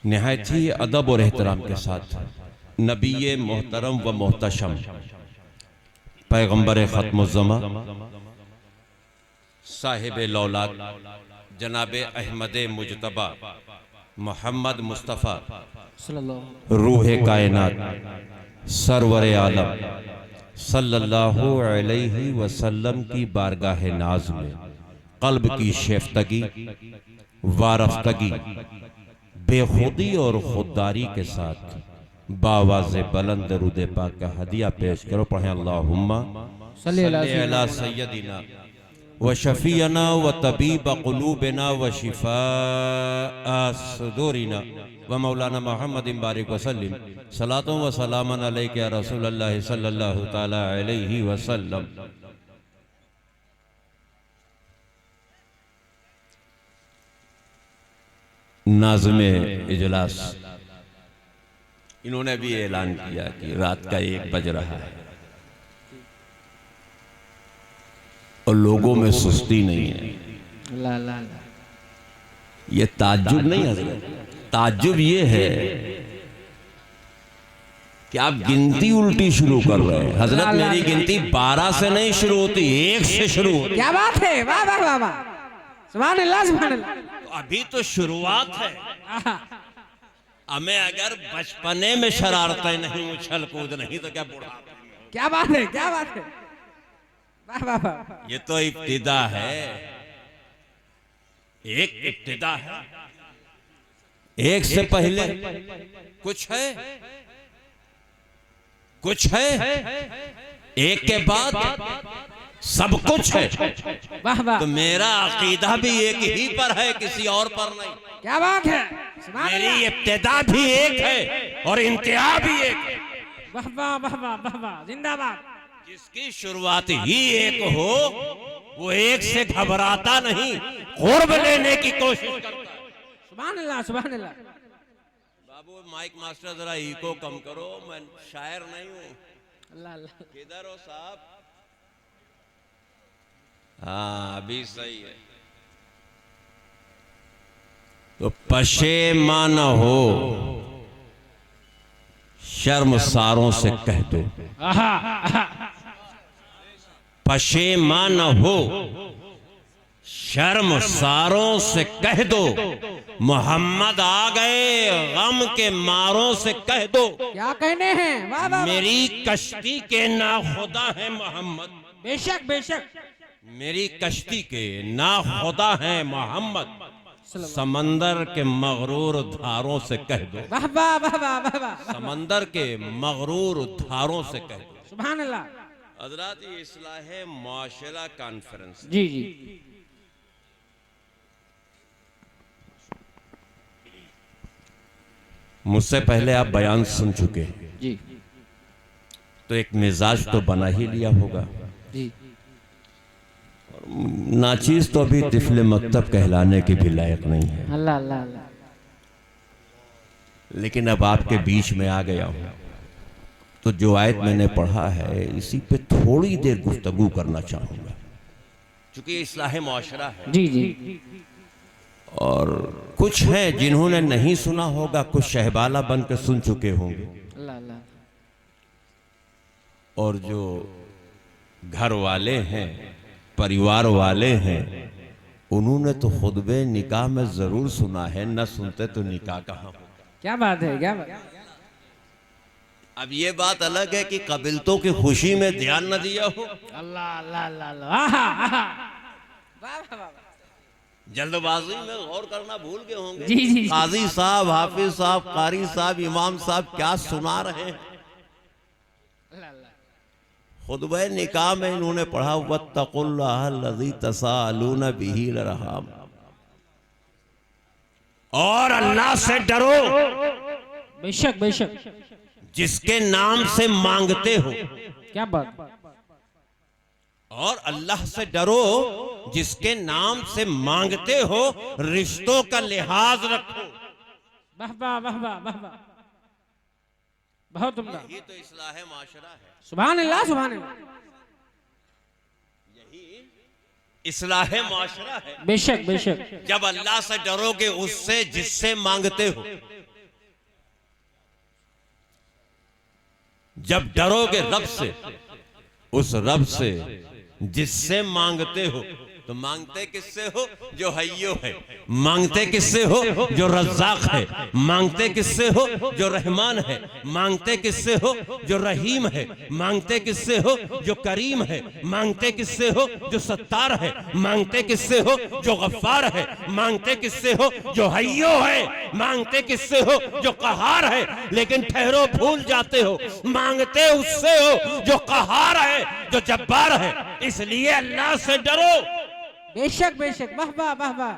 निहायत ही अदब और एहतराम के साथ नबी मोहतरम व मोहतशम पैगम्बर ख़त्मुज़्ज़मा साहिब लौलाद जनाब अहमद मुजतबा मोहम्मद मुस्तफ़ा रूह कायनात सरवर आलम सल्लल्लाहु अलैहि वसल्लम की बारगाह नाज में क़ल्ब की शेफ्तगी वारफ्तगी बेखुदी और खुददारी के साथ बावाज़े बुलंद दरूद पाक का हदिया पेश करो। पढ़ें अल्लाहुम्मा सल्ली अला सय्यदिना व शफीना व तबीब क़ुलूबिना व शिफ़ा सुदूरिना व मौलाना मोहम्मद बारिक वसल्लिम सलातों व सलामन अलैका या रसूलल्लाह सल्लल्लाहु तआला अलैहि वसल्लम। नाज़िमे इजलास इन्होंने भी ऐलान किया कि रात का 1 बज रहा है और लोगों में सुस्ती नहीं है। ला ला ला। ये ताज्जुब नहीं हज़रत, ताज्जुब ये है कि आप गिनती उल्टी शुरू कर रहे हैं। हजरत मेरी गिनती 12 से नहीं शुरू होती, 1 से शुरू होती। क्या बात है, वाह वाह वाह वाह, सुभान अल्लाह सुभान अल्लाह। तो अभी तो शुरुआत है। हमें अगर बचपने में शरारतें नहीं, उछल कूद नहीं, तो क्या बुढ़ापे में? क्या बात है, क्या बात है, वाह वाह वाह। ये तो इब्तिदा है, एक इब्तिदा है। एक से पहले कुछ है, कुछ है, एक के बाद सब कुछ है। वाह वाह। तो मेरा अकीदा भी एक ही पर है, किसी और पर नहीं। क्या बात है, सुभान मेरी अल्लाह। इब्तिदा भी एक है और इंतहा भी एक है। वाह वाह वाह वाह वाह वाह, जिंदाबाद। जिसकी शुरुआत ही एक हो वो एक से घबराता नहीं, क़ुर्ब लेने की कोशिश करता है। सुभान अल्लाह सुभान अल्लाह। बाबू माइक मास्टर जरा इको कम करो, मैं शायर नहीं हूँ। अल्लाह अल्लाह। किधर हो साहब? हाँ अभी सही है। तो पशेमान हो शर्मसारों से कह दो, पशेमान हो शर्मसारों से कह दो, मोहम्मद आ गए गम के मारों से कह दो। क्या कहने हैं, वाह वाह। मेरी कश्ती के नाखुदा है मोहम्मद, बेशक बेशक। मेरी कश्ती के नाखुदा है मोहम्मद, समंदर के मगरूर धारों से कह दो। वाह वाह वाह वाह वाह वाह। समंदर के मगरूर धारों से कह दो। सुभान अल्लाह। हज़रात ये इस्लाह मुआशरा कॉन्फ्रेंस जी जी। मुझसे पहले आप बयान सुन चुके हैं, जी तो एक मिजाज तो बना ही लिया होगा। जी। नाचीज तो अभी तिफले मकतब कहलाने के भी लायक नहीं है, अल्लाह अल्लाह अल्लाह। लेकिन अब आपके बीच में आ गया हूँ तो जो आयत मैंने पढ़ा है इसी पे थोड़ी देर गुफ्तगू करना चाहूँगा, क्योंकि ये इस्लाह मुआशरा है। जी जी। और कुछ हैं जिन्होंने नहीं सुना होगा, कुछ शहबाला बन के सुन चुके होंगे, अल्लाह अल्लाह। और जो घर वाले हैं, परिवार वाले हैं, उन्होंने तो खुतबे निकाह में जरूर सुना है, न सुनते तो निकाह कहाँ हो। क्या बात है, क्या बात। अब ये बात अलग है कि कबीलतों की खुशी में ध्यान न दिया हो। अल्लाह अल्लाह अल्लाह अल्लाह। आहा, आहा। वाह वाह वाह। जल्दबाजी में गौर करना भूल गए होंगे। जी, जी, जी। काजी साहब, हाफिज साहब, कारी साहब, इमाम साहब क्या सुना रहे हैं। अल्लाह अल्लाह। खुतबे निकाह में इन्होंने पढ़ा वत्तकुल्लाहल्लज़ी तसाअलून बिही लरहम, और अल्लाह से डरो बेशक बेशक। जिसके नाम से मांगते हो, क्या बात। और अल्लाह से डरो जिसके नाम से मांगते हो, रिश्तों का लिहाज रखो। वाह वाह वाह वाह वाह वाह, बहुत उम्दा। यही तो इस्लाह माशरा है, सुभान अल्लाह सुभान अल्लाह। यही इस्लाह माशरा है। बेशक बेशक। जब अल्लाह से डरोगे उससे जिससे मांगते हो, जब डरोगे रब से, उस रब से जिससे मांगते हो, तो मांगते किससे हो? जो हय्यो है। मांगते किससे हो? जो रज़्ज़ाक़ है। मांगते किससे हो? जो रहमान है। मांगते किससे हो? जो रहीम है। मांगते किससे हो? जो करीम है। मांगते किससे हो? जो सत्तार है। मांगते किससे हो? जो गफ्फार है। मांगते किससे हो? जो हय्यो है। मांगते किससे हो? जो कहार है। लेकिन ठहरो, भूल जाते हो, मांगते उससे हो जो कहार है, जो जब्बार है। इसलिए अल्लाह से डरो बेशक बेशक, वाह वाह वाह वाह।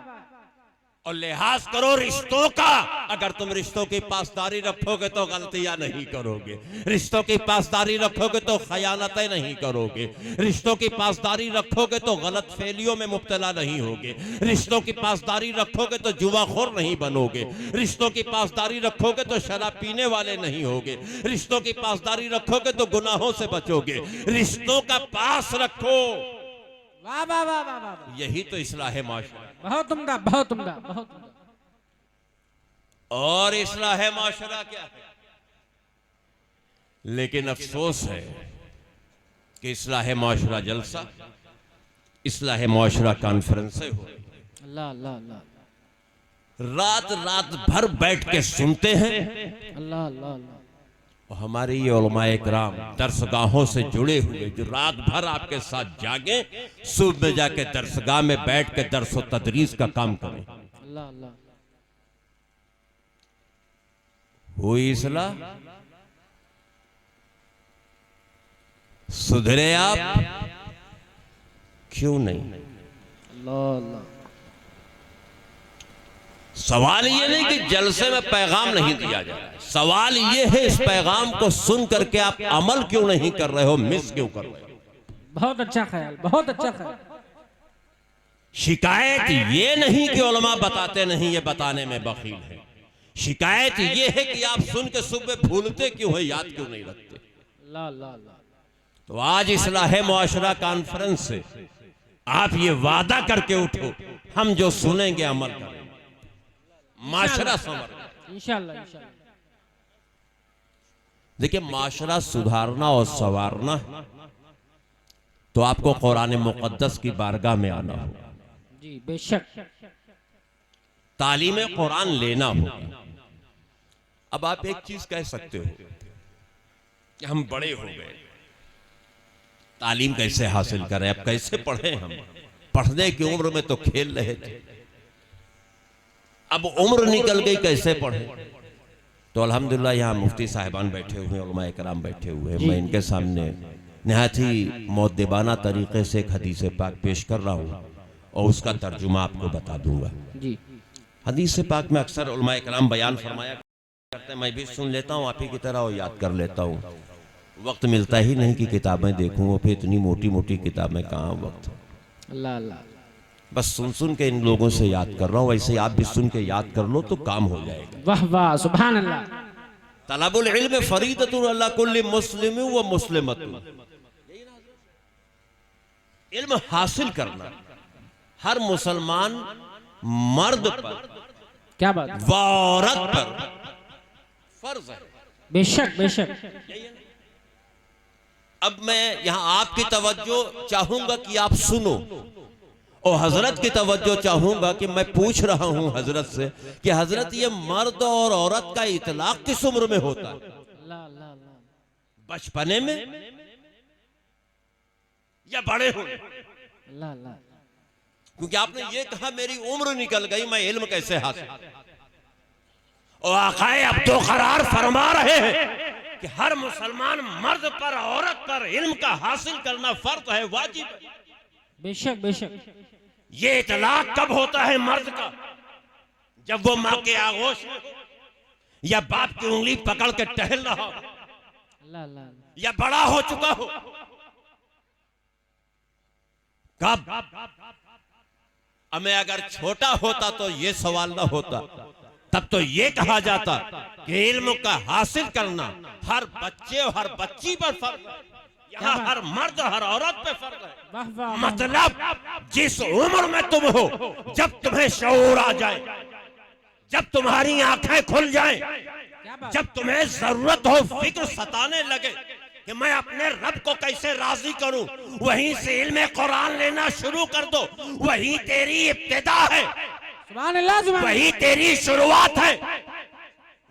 और लिहाज करो रिश्तों का। अगर तुम रिश्तों की पासदारी रखोगे तो गलतियां नहीं करोगे। रिश्तों की पासदारी रखोगे तो खयानतें नहीं करोगे। रिश्तों की पासदारी रखोगे तो गलत फैलियों में मुब्तला नहीं होगे। रिश्तों की पासदारी रखोगे तो जुआखोर नहीं बनोगे। रिश्तों की पासदारी रखोगे तो शराब पीने वाले नहीं होगे। रिश्तों की पासदारी रखोगे तो गुनाहों से बचोगे। रिश्तों का पास रखो। वाह वाह वाह वाह वाह। यही तो इस्लाह माशरा। बहुत उम्दा, बहुत उम्दा, बहुत उम्दा। और इस्लाह माशरा क्या है? लेकिन अफसोस है कि इस्लाह माशरा जलसा, इस्लाह माशरा कॉन्फ्रेंसें हो, अल्लाह अल्लाह अल्लाह, रात रात भर बैठ के सुनते हैं। अल्लाह अल्लाह अल्लाह। और हमारे ये उलमाए किराम दरसगाहों से जुड़े हुए जो रात भर आपके साथ जागे, सुबह में जाके दरसगाह में बैठ के दर्स व तदरीस का काम करें। अल्लाह अल्लाह। हुई इस्लाह? सुधरे आप? क्यों नहीं? अल्लाह अल्लाह। सवाल ये नहीं कि जलसे में पैगाम नहीं दिया जा रहा है, सवाल ये है इस पैगाम को सुन करके आप अमल क्यों नहीं कर रहे हो, मिस क्यों कर रहे हो? बहुत अच्छा ख्याल, बहुत अच्छा ख्याल। शिकायत ये नहीं कि उलमा बताते नहीं, ये बताने में बखील है। शिकायत ये है कि आप सुन के सुबह भूलते क्यों है, याद क्यों नहीं रखते। अल्लाह अल्लाह अल्लाह। तो आज इस्लाह मुआशरा कॉन्फ्रेंस से आप ये वादा करके उठो, हम जो सुनेंगे अमल करेंगे, माशरा संवर। इंशाअल्लाह इंशाअल्लाह। देखिए, माशरा सुधारना और संवारना तो आपको कुरान मुक़द्दस की बारगाह में आना होगा, जी बेशक। तालीम कुरान लेना होगा। अब आप एक चीज कह सकते हो कि हम बड़े हो गए, तालीम कैसे हासिल करें, अब कैसे पढ़ें, हम पढ़ने की उम्र में तो खेल रहे थे, अब उम्र निकल गई, कैसे पढ़ें। तो अल्हम्दुलिल्लाह यहाँ मुफ्ती साहिबान बैठे हुए हैं, उलमाए कराम बैठे हुए हैं, मैं इनके सामने निहायत ही मुअद्दिबाना तरीके से एक हदीस पाक पेश कर रहा हूँ और उसका तर्जुमा आपको बता दूंगा। जी। हदीस पाक में अक्सर उलमाए कराम बयान फरमाया करते हैं, मैं भी सुन लेता हूँ आप ही की तरह और याद कर लेता हूँ। वक्त मिलता ही नहीं कि किताबें देखूँ, और फिर इतनी मोटी मोटी किताबें कहाँ वक्त। अल्लाह अल्लाह। बस सुन सुन के इन लोगों से याद कर रहा हूँ, वैसे आप भी सुन के याद कर लो तो काम हो जाएगा। वाह वाह, सुभान अल्लाह। तलबुल इल्म फरीदतुन अला कुल्ली मुस्लिम व मुस्लिमतुन। इल्म हासिल करना हर मुसलमान मर्द पर, क्या बात, व औरत पर फर्ज है। बेशक बेशक। अब मैं यहां आपकी तवज्जो चाहूंगा कि आप सुनो, और हजरत की तवज्जो चाहूंगा कि मैं पूछ रहा हूं हजरत से कि हजरत ये मर्द और औरत का इतलाक किस उम्र में होता है? अल्लाह अल्लाह अल्लाह। बचपने में या बड़े होने? अल्लाह अल्लाह। क्योंकि आपने ये कहा मेरी उम्र निकल गई, मैं इल्म कैसे हासिल। और आकाए अब तो करार फरमा रहे हैं कि हर मुसलमान मर्द पर औरत पर इल्म का हासिल करना फर्ज है, वाजिब है। बेशक बेशक। ये इतलाक कब होता है मर्द का? जब वो माँ के आगोश में या बाप की उंगली पकड़ के टहल रहा हो, अल्लाह अल्लाह। या बड़ा हो चुका हो। कब? मैं अगर छोटा होता तो ये सवाल ना होता, तब तो ये कहा जाता कि इल्म का हासिल करना हर बच्चे और हर बच्ची पर फर्ज है, यहाँ हर मर्द हर औरत पे फर्ज है। वाह वाह। मतलब जिस उम्र में तुम हो, जब तुम्हें शऊर आ जाए, जब तुम्हारी आंखें खुल जाएं, क्या बात, जब तुम्हें जरूरत हो, फिक्र सताने लगे, कि मैं अपने रब को कैसे राजी करूं, वहीं से इल्म कुरान लेना शुरू कर दो। वही तेरी इब्तिदा है, सुभान अल्लाह, सुभान वही तेरी शुरुआत है,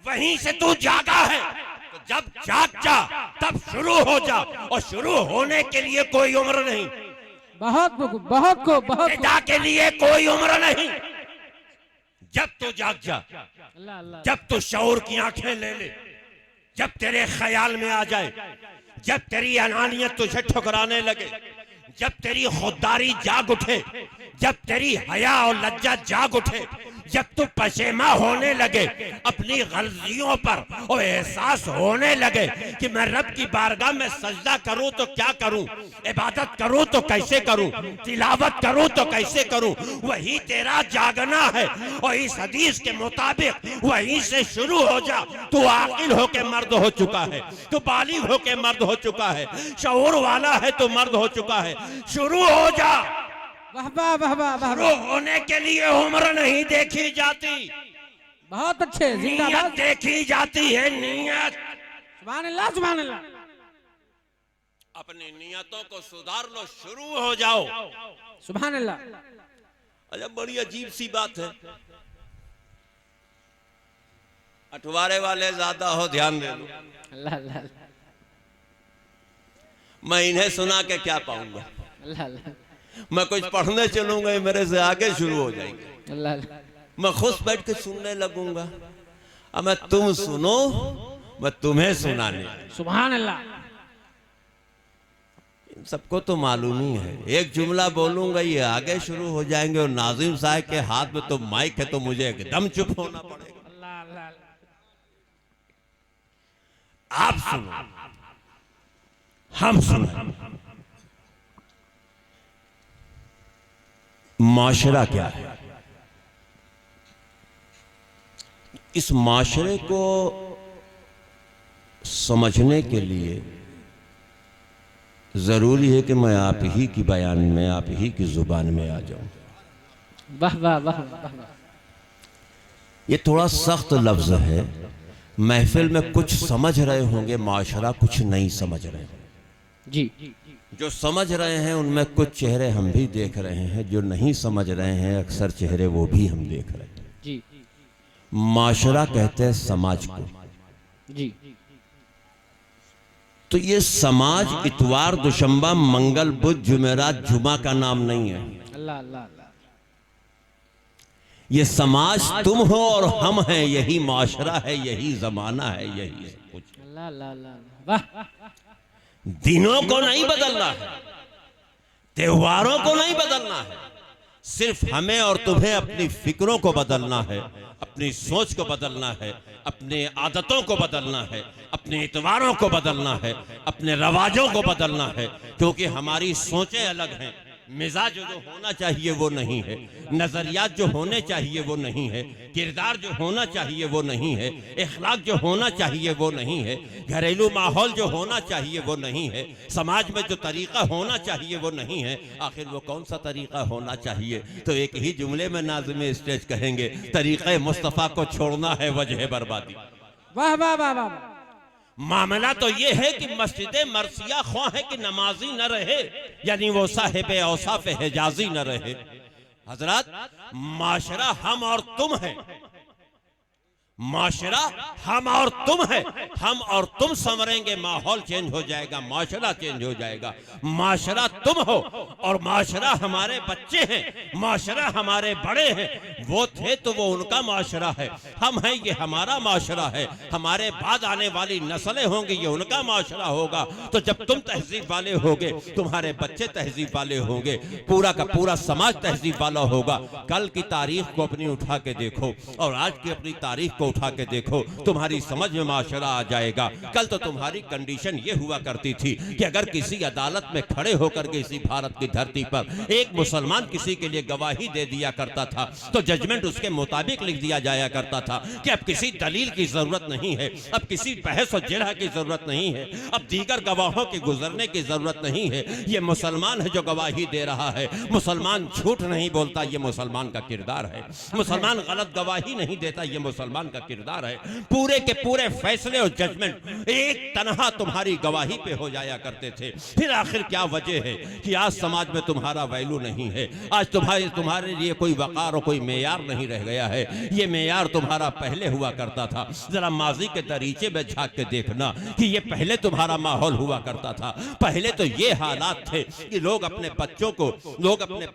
वहीं से तू जागा है। तो जब जाग जा तब शुरू हो जा, और शुरू होने के लिए कोई उम्र नहीं, बहुत को इब्तिदा के लिए कोई उम्र नहीं। जब तू जाग जा, अल्लाह अल्लाह, जब तू शऊर की आंखें ले ले, जब तेरे ख्याल में आ जाए, जब तेरी अनानियत तुझे ठुकराने लगे, जब तेरी खुददारी जाग उठे, जब तेरी हया और लज्जा जाग उठे, जब तू पशेमा होने लगे अपनी गलतियों पर और एहसास होने लगे कि मैं रब की बारगाह में सजदा करूं तो क्या करूं, इबादत करूं तो कैसे करूं, तिलावत करूं तो कैसे करूं, वही तेरा जागना है। और इस हदीस के मुताबिक वहीं से शुरू हो जा। तू आकिल होके मर्द हो चुका है, तू बालिग होके मर्द हो चुका है, शऊर वाला है तो मर्द हो चुका है। शुरू हो जा। वाह वाह वाह वाह वाह, शुरू होने के लिए उम्र नहीं देखी जाती, बहुत अच्छे, नियत जिंदाबाद, देखी जाती है, नियत। सुभान अल्लाह, सुभान अल्लाह, अपनी नियतों को सुधार लो, शुरू हो जाओ। सुभान अल्लाह, अच्छा, बड़ी अजीब सी बात है। अठवारे वाले ज्यादा हो, ध्यान दे लो। अल्लाह अल्लाह मैं इन्हें सुना के क्या पाऊंगा, अल्लाह अल्लाह मैं कुछ पढ़ने चलूंगा, ये मेरे से आगे शुरू हो जाएंगे। अल्लाह अल्लाह, मैं खुद बैठ के सुनने लगूंगा। अब मैं तुम सुनो, मैं तुम्हें सुनाने। सुभान अल्लाह, सबको तो मालूम ही है, एक जुमला बोलूंगा ये आगे शुरू हो जाएंगे, और नाजिम साहब के हाथ में तो माइक है तो मुझे एकदम चुप होना पड़ेगा। अल्लाह अल्लाह, आप सुनो, हम सुनो। माशरा क्या है? इस माशरे को समझने के लिए जरूरी है कि मैं आप ही की बयान में, आप ही की जुबान में आ जाऊं। वाह वाह वाह वाह, ये थोड़ा सख्त लफ्ज है, महफिल में कुछ समझ रहे होंगे, माशरा कुछ नहीं समझ रहे होंगे। जी, जो समझ रहे हैं उनमें कुछ चेहरे हम भी देख रहे हैं, जो नहीं समझ रहे हैं अक्सर चेहरे वो भी हम देख रहे हैं। जी माशरा कहते हैं समाज को। जी, तो ये समाज इतवार, दुशंबा, मंगल, बुध, जुमेरात, जुमा का नाम नहीं है। अल्लाह अल्लाह अल्लाह, ये समाज तुम हो और हम हैं, यही माशरा है, यही जमाना है, यही सब कुछ। अल्लाह अल्लाह अल्लाह, वाह, दिनों को नहीं बदलना है, त्योहारों को नहीं बदलना है, सिर्फ हमें और तुम्हें अपनी फिक्रों को बदलना है, अपनी सोच को बदलना है, अपने आदतों को बदलना है, अपने इतवारों को बदलना है, अपने रवाजों को बदलना है। क्योंकि हमारी सोचें अलग हैं, मिजाज जो होना चाहिए वो नहीं है, नजरियात जो होने चाहिए वो नहीं है, किरदार जो होना चाहिए वो नहीं है, इखलाक जो होना चाहिए वो नहीं है, घरेलू माहौल जो होना चाहिए वो नहीं है, समाज में जो तरीका होना चाहिए वो नहीं है। आखिर वो कौन सा तरीका होना चाहिए? तो एक ही जुमले में नाज़िम स्टेज कहेंगे, तरीक़े मुस्तफ़ा को छोड़ना है वजह बर्बादी। वाह वाह वाह वाह, मामला तो ये है कि मस्जिद मरसिया ख्वाह है कि नमाजी न रहे, यानी वो साहिब औसाफ हिजाजी न रहे। हजरत, माशरा हम और तुम है, माशरा हम और तुम है, हम और तुम संवरेंगे, माहौल चेंज हो जाएगा, माशरा चेंज हो जाएगा। माशरा तुम हो और माशरा हमारे बच्चे हैं, माशरा हमारे बड़े हैं, वो थे तो वो उनका माशरा है, हम हैं ये हमारा माशरा है, हमारे बाद आने वाली नस्लें होंगी ये उनका माशरा होगा। तो जब तुम तहजीब वाले होगे, तुम्हारे बच्चे तहजीब वाले होंगे, पूरा का पूरा समाज तहजीब वाला होगा। कल की तारीख को अपनी उठा के देखो और आज की अपनी तारीख को उठा के देखो, तुम्हारी समझ में माशरा आ जाएगा। कल तो तुम्हारी कंडीशन ये हुआ करती थी कि अगर किसी अदालत में खड़े होकर के इसी भारत की धरती पर एक मुसलमान किसी के लिए गवाही दे दिया करता था तो जजमेंट उसके मुताबिक लिख दिया जाया करता था कि अब किसी दलील की जरूरत नहीं है, अब किसी बहस और जिरह की जरूरत नहीं है, अब दीगर गवाहों के गुजरने की जरूरत नहीं है। ये मुसलमान है जो गवाही दे रहा है, मुसलमान झूठ नहीं बोलता, ये मुसलमान का किरदार है। मुसलमान गलत गवाही नहीं देता, ये मुसलमान का का किरदार है। पूरे के पूरे फैसले और जजमेंट एक तनहा तुम्हारी गवाही पे हो जाया करते थे। फिर आखिर क्या वजह है कि आज समाज में तुम्हारा वैल्यू नहीं है, आज तुम्हारे लिए कोई वकार और कोई मेयार नहीं रह गया है। ये मेयार तुम्हारा पहले हुआ करता था। जरा माजी के दरीचे में झांक के देखना कि ये पहले तुम्हारा माहौल हुआ करता था। पहले तो ये हालात थे कि लोग अपने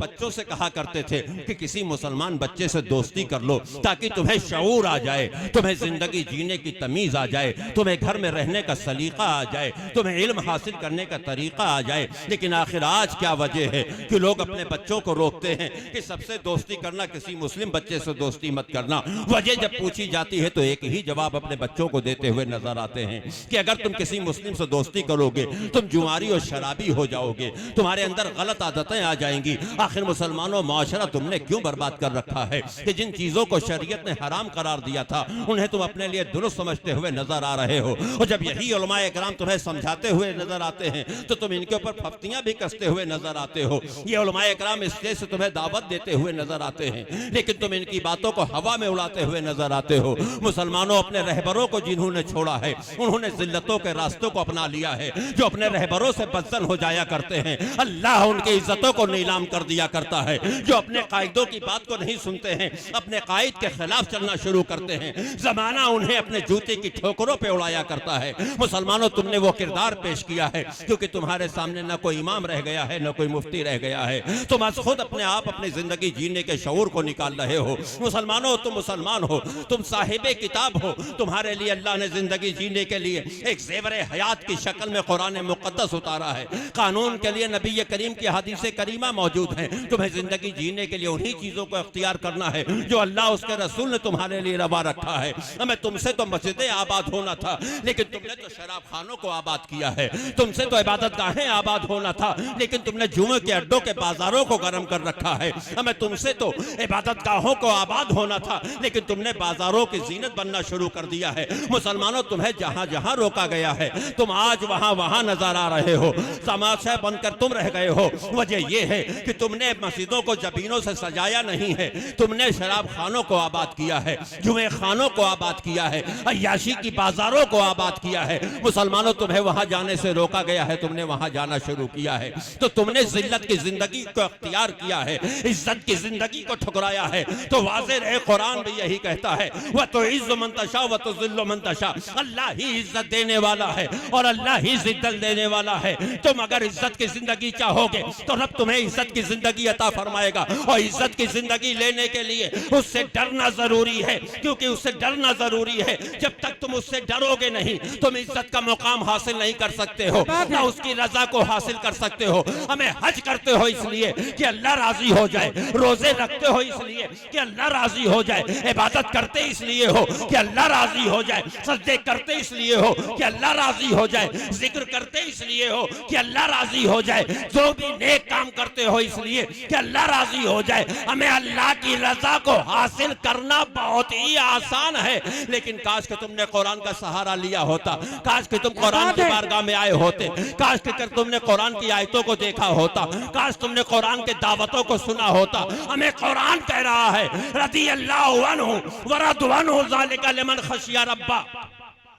बच्चों से कहा करते थे कि किसी मुसलमान बच्चे से दोस्ती कर लो ताकि तुम्हें शऊर आ जाए, तुम्हें जिंदगी जीने की तमीज आ जाए, तुम्हें घर में रहने का सलीका आ जाए, तुम्हें इल्म हासिल करने का तरीका आ जाए। लेकिन आखिर आज क्या वजह है कि लोग अपने बच्चों को रोकते हैं कि सबसे दोस्ती करना, किसी मुस्लिम बच्चे से दोस्ती मत करना। वजह जब पूछी जाती है तो एक ही जवाब अपने बच्चों को देते हुए नजर आते हैं कि अगर तुम किसी मुस्लिम से दोस्ती करोगे तुम जुआरी और शराबी हो जाओगे, तुम्हारे अंदर गलत आदतें आ जाएंगी। आखिर मुसलमानों, माशरा तुमने क्यों बर्बाद कर रखा है कि जिन चीजों को शरीयत ने हराम करार दिया था उन्हें तुम अपने लिए दुरुस्त समझते हुए नजर आ रहे हो। और जब यही उलमाए किराम तुम्हें समझाते हुए नजर आते हैं तो तुम इनके ऊपर फफ्तियां भी कसते हुए नजर आते हो। ये उलमाए किराम स्टेज से तुम्हें दावत देते हुए नजर आते हैं, लेकिन तुम इनकी बातों को हवा में उड़ाते हुए नजर आते हो। मुसलमानों, अपने रहबरों को जिन्होंने छोड़ा है उन्होंने जिल्लतों के रास्तों को अपना लिया है। जो अपने रहबरों से बदसन हो जाया करते हैं, अल्लाह उनकी इज्जतों को नीलाम कर दिया करता है। जो अपने कायदों की बात को नहीं सुनते हैं, अपने कायद के खिलाफ चलना शुरू करते हैं, जमाना उन्हें अपने जूते की ठोकरों पे उड़ाया करता है। मुसलमानों, तुमने वो किरदार पेश किया है क्योंकि तुम्हारे सामने न कोई इमाम रह गया है, न कोई मुफ्ती रह गया है। तुम आज खुद अपने आप अपनी जिंदगी जीने के शऊर को निकाल रहे हो। मुसलमानों, तुम मुसलमान हो, तुम साहिबे किताब हो। तुम्हारे लिए अल्लाह ने जिंदगी जीने के लिए एक ज़ेवरे हयात की शक्ल में कुरान मुक़द्दस उतारा है। कानून के लिए नबी करीम की हदीस करीमा मौजूद है। तुम्हें जिंदगी जीने के लिए उन्हीं चीजों को इख्तियार करना है जो अल्लाह उसके रसूल ने तुम्हारे लिए रवा रखा है। हमें तुमसे तो मस्जिदें आबाद होना था, लेकिन तुमने तो शराब खानों को आबाद किया है। तुमसे तो इबादत गाहें आबाद होना था, लेकिन तुमने जुमे के अड्डों के बाजारों को गर्म कर रखा है। हमें तुमसे तो इबादत गाहों को आबाद होना था, लेकिन तुमने बाजारों की जीनत बनना शुरू कर दिया है। मुसलमानों, तुम्हें जहां जहां रोका गया है तुम आज वहां वहां नजर आ रहे हो। तमाशा बनकर तुम रह गए हो। वजह यह है कि तुमने मस्जिदों को जबीनों से सजाया नहीं है, तुमने शराब खानों को आबाद किया है, जुमे खानों को आबाद किया है, अय्याशी की बाजारों को आबाद किया है। मुसलमानों, तुम्हें वहां जाने से रोका गया है, तुमने वहां जाना शुरू किया है। तो तुमने जिल्लत की जिंदगी को अख्तियार किया है, इज्जत की जिंदगी को ठुकराया है। तो वाज़ेह रहे, कुरान भी यही कहता है, वह तो इज्ज़ मंतशा व तो ज़िल्ल मंतशा। अल्लाह ही इज्जत देने वाला है और अल्लाह ही जिद्दत देने वाला है। तुम अगर इज्जत की जिंदगी चाहोगे तो रब तुम्हें इज्जत की जिंदगी अता फरमाएगा। और इज्जत की जिंदगी लेने के लिए उससे डरना जरूरी है, क्योंकि उससे डरना जरूरी है। जब तक तुम उससे डरोगे नहीं तुम इज्जत का मुकाम हासिल नहीं कर सकते हो, ना उसकी रजा को हासिल कर सकते हो। हमें हज करते हो इसलिए कि अल्लाह राजी हो जाए, रोजे रखते हो इसलिए कि अल्लाह राजी हो जाए, इबादत करते इसलिए हो कि अल्लाह राजी हो जाए, सजदे करते इसलिए हो कि अल्लाह राजी हो जाए, जिक्र करते इसलिए हो कि अल्लाह राजी हो जाए, जो भी नेक काम करते हो इसलिए कि अल्लाह राजी हो जाए। हमें अल्लाह की रजा को हासिल करना बहुत ही आसान है, लेकिन काश कि तुमने कुरान का सहारा लिया होता, काश कि तुम कुरान की बारगाह में आए होते, काश कि तुमने कुरान की आयतों को देखा होता, काश तुमने कुरान के दावतों को सुना होता। हमें कुरान कह रहा है, रदी अल्लाहु अन्हु व रदु अन्हु ज़ालिका लिमन खशिया रब्बा।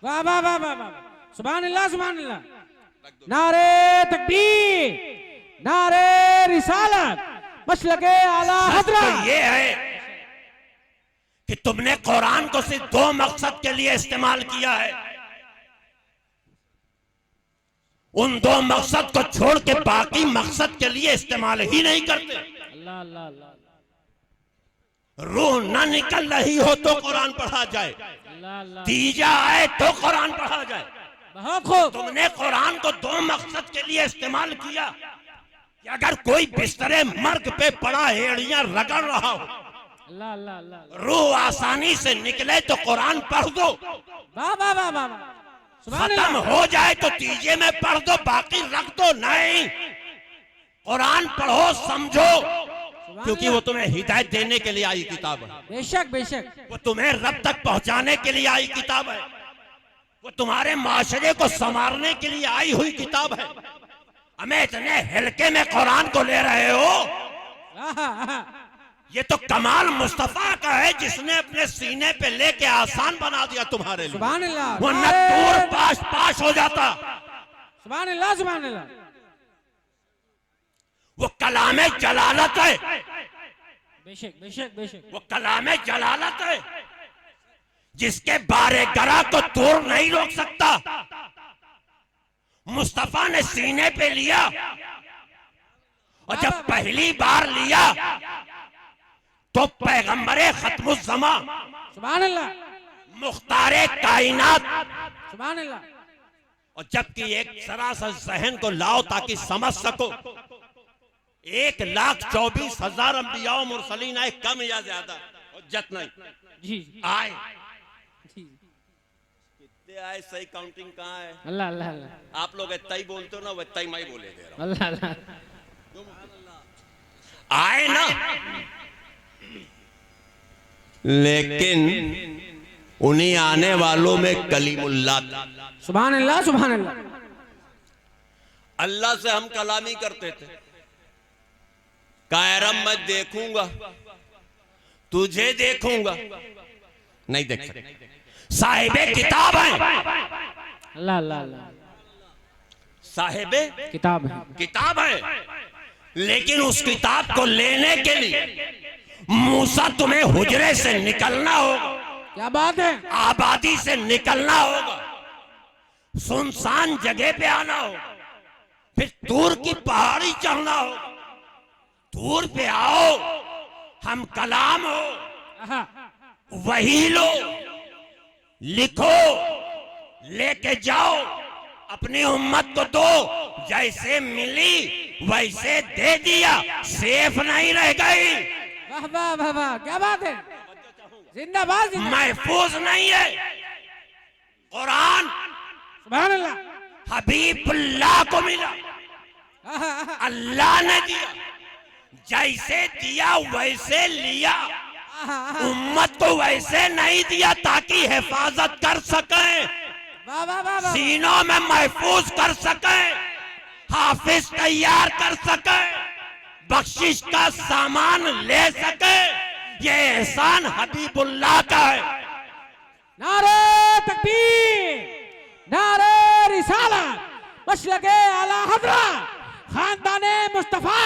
वाह वाह वाह वाह वाह, सुभान अल्लाह सुभान अल्लाह। नारे तकबीर, नारे रिसालत, मसलके आला हज़रत। ये है कि तुमने कुरान को सिर्फ दो मकसद के लिए इस्तेमाल किया है, उन दो मकसद को छोड़ के बाकी मकसद के लिए इस्तेमाल ही नहीं करते। अल्लाह अल्लाह अल्लाह। रूह ना निकल रही हो तो कुरान पढ़ा जाए, अल्लाह अल्लाह। तीजा आए तो कुरान पढ़ा जाए। बहुत खूब। तुमने कुरान को दो मकसद के लिए इस्तेमाल किया कि अगर कोई बिस्तरे मर्ग पे पड़ा एड़ियां रगड़ रहा हो, अल्लाह अल्लाह अल्लाह। रूह आसानी से निकले तो कुरान पढ़ दो, वाह वाह वाह वाह वाह, सुभान खत्म अल्लाह। हो जाए तो तीजे में पढ़ दो, बाकी रख दो नहीं। कुरान पढ़ो, समझो, क्योंकि वो तुम्हें हिदायत देने के लिए आई किताब है, बेशक बेशक। वो तुम्हें रब तक पहुंचाने के लिए आई किताब है, वो तुम्हारे माशरे को संवारने के लिए आई हुई किताब है। हमें इतने हल्के में कुरान को ले रहे हो। ये तो कमाल मुस्तफा का है जिसने अपने सीने पे लेके आसान बना दिया तुम्हारे लिए। सुभान अल्लाह, वो न दूर पास पास हो जाता। सुभान अल्लाह, सुभान अल्लाह। वो कलामे जलालत है, बेशक बेशक बेशक। वो कलामे जलालत है जिसके बारे गरा को दूर नहीं रोक सकता। मुस्तफा ने सीने पे लिया और जब पहली बार लिया तो पैगंबरे खत्मुज़्ज़मा, सुभान अल्लाह, मुख्तारे कायनात, सुभान अल्लाह। और जबकि एक सरासर जहन को लाओ ताकि समझ सको, 1,24,000 अंबिया और मुरसलीन आए, कम या ज्यादा हज्जत नहीं जी आए। जी। कितने आए सही काउंटिंग कहाँ है? अल्लाह अल्लाह अल्लाह, आप लोग इतना ही बोलते हो ना, वह ही मैं बोले दे रहा हूं। अल्लाह अल्लाह। आए ना, लेकिन उन्हीं आने वालों में कलीमुल्लाह था। सुभान अल्लाह, सुभान अल्लाह। अल्लाह से हम कलामी करते थे। कायरम मैं देखूंगा, तुझे देखूंगा, नहीं देख सकते। साहिबे किताब है, अल्लाह अल्लाह अल्लाह। साहिबे किताब है, किताब है, लेकिन उस किताब को लेने के लिए मूसा तुम्हें हुजरे से निकलना होगा। क्या बात है? आबादी से निकलना होगा, सुनसान जगह पे आना होगा, फिर दूर की पहाड़ी चढ़ना होगा। दूर पे आओ, हम कलाम हो, आहा, वही लो, लिखो, लेके जाओ, अपनी उम्मत को दो। जैसे मिली वैसे दे दिया, सेफ नहीं रह गई, वाह वाह वाह वाह, क्या बात है? जिंदाबाद जिंदाबाद। महफूज नहीं है। कुरान सुभान अल्लाह। हबीबुल्लाह को मिला, आहा, आहा, अल्लाह ने दिया, जैसे दिया वैसे लिया, आहा, आहा। उम्मत को वैसे नहीं दिया ताकि हिफाजत कर सके, वाह वाह वाह वाह। सीनों में महफूज कर सके, हाफिज तैयार कर सके, बख्शिश का सामान ले सके। ये एहसान हबीबुल्लाह का है। नारे तकबीर, नारे रिसालत, मशलके आला हज़रत, खानदाने मुस्तफा,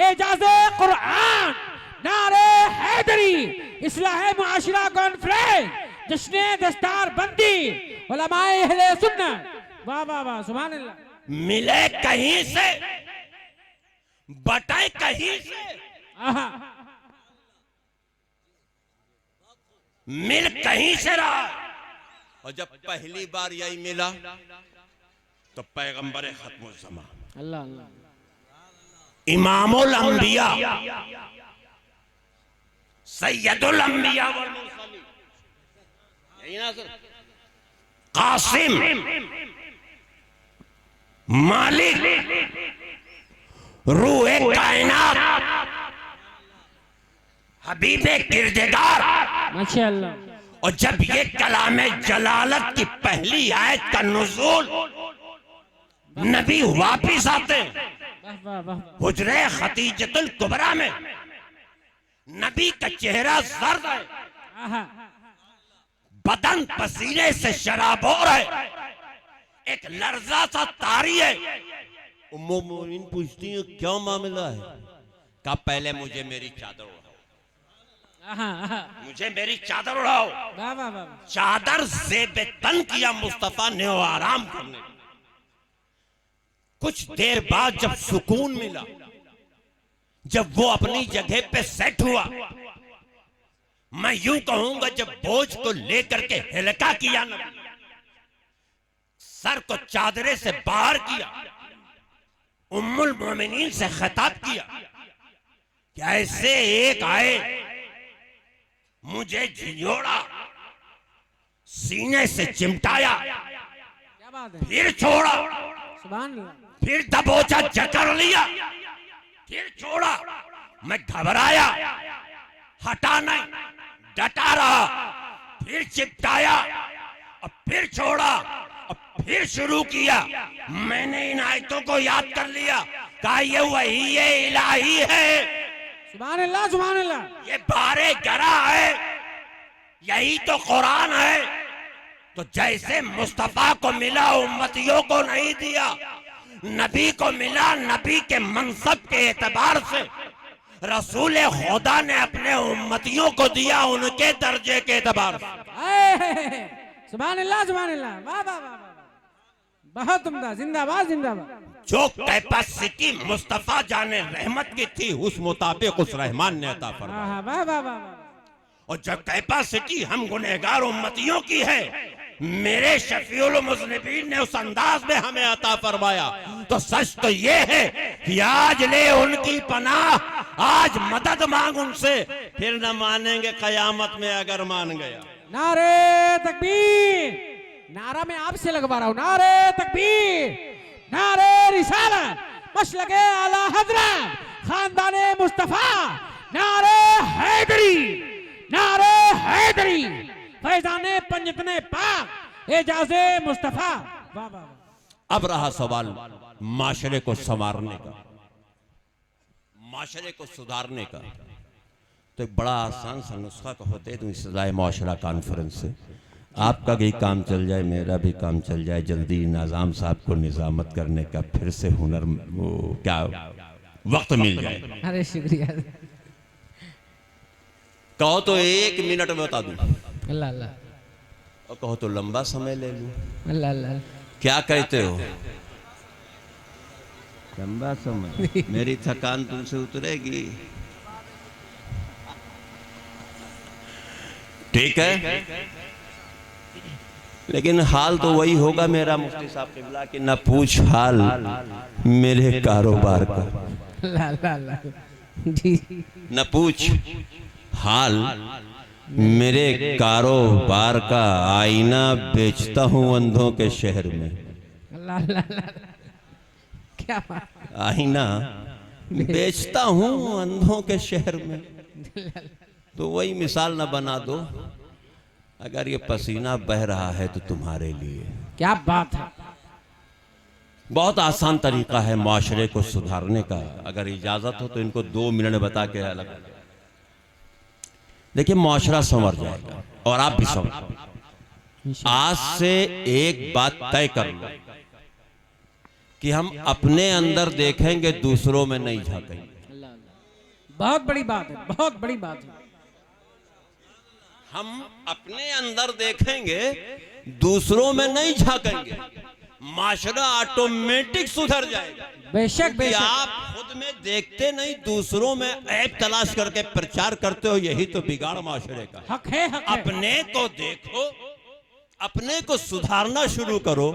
एजाज़े कुरान, नारे हैदरी, इस्लाह मुआशिरा कॉन्फ्रेंस, जश्ने दस्तार बंदी, उलमाए अहले सुन्नत। वाह वाह वाह, सुभान अल्लाह। मिले कहीं से, बटे कहीं से, आहा, मिल कहीं से रहा। और जब पहली बार यही मिला तो पैगंबर खत्मुज़्ज़मा, अल्लाह अल्लाह, इमामुल अंबिया, सैयदुल अंबिया वल मुरसलीन, यही ना सर, कासिम, मालिक, रूहे कायनात, हबीबे किरदार। माशाअल्लाह। और जब ये कलामे जलालत की पहली आयत का नुज़ूल, नबी वापिस आते हैं वाह वाह वाह, हुजरे खतीजतुल कुबरा में। नबी का चेहरा जर्द है, आहा, बदन पसीने से शराबोर है, एक लर्जा सा तारी है। उम्मुल मोमिनीन पूछती है क्या मामला है? कहा पहले मुझे मेरी चादर उड़ाओ, आहा, आहा, मुझे मेरी चादर उड़ाओ। वाह वाह वाह, चादर ज़ेबे तन किया मुस्तफा ने वो आराम करने। कुछ देर बाद जब सुकून मिला, जब वो अपनी जगह पे सेट हुआ, मैं यूं कहूंगा जब बोझ को लेकर के हल्का किया ना, सर को चादरे से बाहर किया, उम्मुल मोमिनीन से खिताब किया कि ऐसे एक आए, मुझे झिझोड़ा, सीने से चिमटाया, क्या बात है? फिर छोड़ा, सुभान अल्लाह, फिर दबोचा जकड़ लिया, फिर छोड़ा। मैं घबराया, हटा नहीं, डटा रहा, फिर चिपटाया और फिर छोड़ा और फिर शुरू किया। मैंने इन आयतों को याद कर लिया, कहा ये वही ये इलाही है सुभान अल्लाह सुभान अल्लाह। ये बारे गरा है, यही तो कुरान है। तो जैसे मुस्तफा को मिला उम्मतियों को नहीं दिया, नबी को मिला नबी के मनसब के एतबार से, रसूल खुदा ने अपने उम्मतियों को दिया उनके दर्जे के एतबार से। सुभान अल्लाह सुभान अल्लाह। वाह वाह वाह वाह, बहुत उम्दा, जिंदाबाद जिंदाबाद। जो कैपेसिटी मुस्तफा जाने रहमत की थी उस मुताबिक उस रहमान ने अता फरमाया। वाह वाह वाह। और जब कैपेसिटी हम गुनहगार उम्मतियों की है, मेरे शफीउल मुज़निबीन ने उस अंदाज में हमें अता फरमाया, तो सच तो ये है कि आज ले उनकी पनाह, आज मदद मांग उनसे, फिर न मानेंगे कयामत में अगर मान गया। नारे तकबीर, नारा मैं आपसे लगवा रहा हूं। नारे तकबीर, नारे रिसालत, मसलके आला हजरत, खानदाने मुस्तफा, नारे हैदरी, नारे हैदरी, फैजाने पंजतने पाक, एजाज़े मुस्तफा। वाह वाह। अब रहा सवाल माशरे को संवारने का, माशरे को सुधारने का। तो एक बड़ा आसान सा नुस्खा को होते तो इस्लाही माशरा कॉन्फ्रेंस से आपका भी काम चल जाए, मेरा भी काम चल जाए, जल्दी निज़ाम साहब को निज़ामत करने का फिर से हुनर वो क्या वक्त मिल जाए। अरे शुक्रिया। कहो तो 1 मिनट में बता दूं, अल्लाह अल्लाह, और कहो तो लंबा समय ले लूं। अल्लाह अल्लाह। क्या कहते हो? लंबा समय? मेरी थकान तुमसे उतरेगी? ठीक है, लेकिन हाल तो वही होगा मेरा मुफ्ती साहब किबला कि न पूछ हाल मेरे कारोबार का। अल्लाह अल्लाह अल्लाह जी। न पूछ हाल मेरे कारोबार का, आईना बेचता हूँ अंधों के शहर में। अल्लाह अल्लाह अल्लाह, क्या बात। आईना बेचता हूँ अंधों के शहर में। तो वही मिसाल न बना दो, अगर ये पसीना बह रहा है तो तुम्हारे लिए। क्या बात है। बहुत आसान तरीका है माशरे को सुधारने का, अगर इजाजत हो तो इनको 2 मिनट बता के अलग देखिए, माशरा संवर जाएगा और आप भी संवर। आज से एक बात तय कर लो कि हम अपने अंदर देखेंगे, दूसरों में नहीं झांकेंगे। बहुत बड़ी बात है, बहुत बड़ी बात है। हम अपने अंदर देखेंगे, दूसरों में नहीं झांकेंगे, माशरा ऑटोमेटिक सुधर जाएगा। बेशक कि बेशक। आप खुद में देखते नहीं, दूसरों में ऐब तलाश करके प्रचार करते हो, यही तो बिगाड़ माशरे का। हक है, हक है। अपने को देखो, अपने को सुधारना शुरू करो।